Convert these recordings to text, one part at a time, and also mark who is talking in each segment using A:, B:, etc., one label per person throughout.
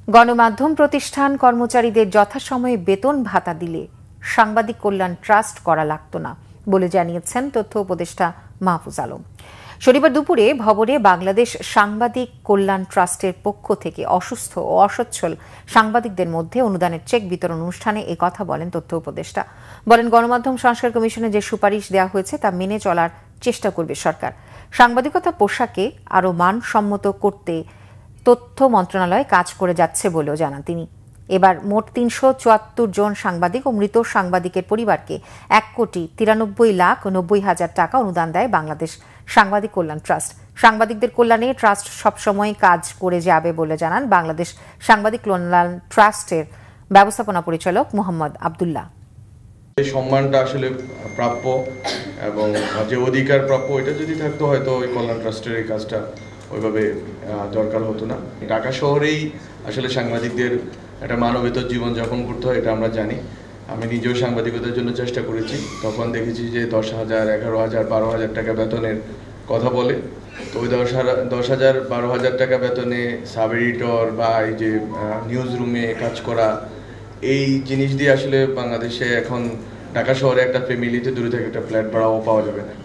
A: গণমাধ্যম প্রতিষ্ঠান কর্মচারীদের যথাসময়ে বেতন ভাতা দিলে সাংবাদিক কল্যাণ ট্রাস্ট করা লাগত না বলে জানিয়েছেন তথ্য উপদেষ্টা মাহফুজ আলম। শনিবার দুপুরে ভবনে বাংলাদেশ সাংবাদিক কল্যাণ ট্রাস্টের পক্ষ থেকে অসুস্থ ও অসচ্ছল সাংবাদিকদের মধ্যে অনুদানের চেক বিতরণ অনুষ্ঠানে এ কথা বলেন তথ্য উপদেষ্টা। বলেন, গণমাধ্যম সংস্কার কমিশনে যে সুপারিশ দেওয়া হয়েছে তা মেনে চলার চেষ্টা করবে সরকার। সাংবাদিকতা পোশাকে আরও মানসম্মত করতে তথ্য মন্ত্রণালয় কাজ করে যাচ্ছে বলেও জানান তিনি। এবার মোট ৩৭৪ জন সাংবাদিক ও মৃত সাংবাদিকের পরিবারকে ১,৯৩,৯০,০০০ টাকা অনুদান দেয় বাংলাদেশ সাংবাদিক কল্যাণ ট্রাস্ট। সাংবাদিকদের কল্যাণে ট্রাস্ট সবসময় কাজ করে যাবে বলে জানান বাংলাদেশ সাংবাদিক কল্যাণ ট্রাস্টের ব্যবস্থাপনা পরিচালক মোহাম্মদ আবদুল্লাহ।
B: এই সম্মানটা আসলে প্রাপ্য এবং যে অধিকার প্রাপ্য, এটা যদি থাকতো হয়তো ওই কল্যাণ ট্রাস্টের এই কাজটা ওইভাবে দরকার হতো না। ঢাকা শহরেই আসলে সাংবাদিকদের একটা মানবেতর জীবনযাপন করতে হয়, এটা আমরা জানি। আমি নিজেও সাংবাদিকতার জন্য চেষ্টা করেছি, তখন দেখেছি যে 10,000, 11,000, 12,000 টাকা বেতনের কথা বলে। তো ওই 10,000, 12,000 টাকা বেতনে সাব এডিটর বা এই যে নিউজ রুমে কাজ করা, এই জিনিস দিয়ে আসলে বাংলাদেশে এখন ঢাকা শহরে একটা ফ্যামিলিতে দূরে থেকে একটা ফ্ল্যাট ভাড়াও পাওয়া যাবে না।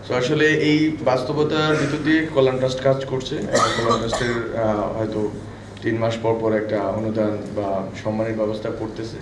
B: তো আসলে এই বাস্তবতার ভিতর দিয়ে কল্যাণ ট্রাস্ট কাজ করছে। কল্যাণ ট্রাস্টের হয়তো 3 মাস পর পর একটা অনুদান বা সম্মানের ব্যবস্থা করতেছে।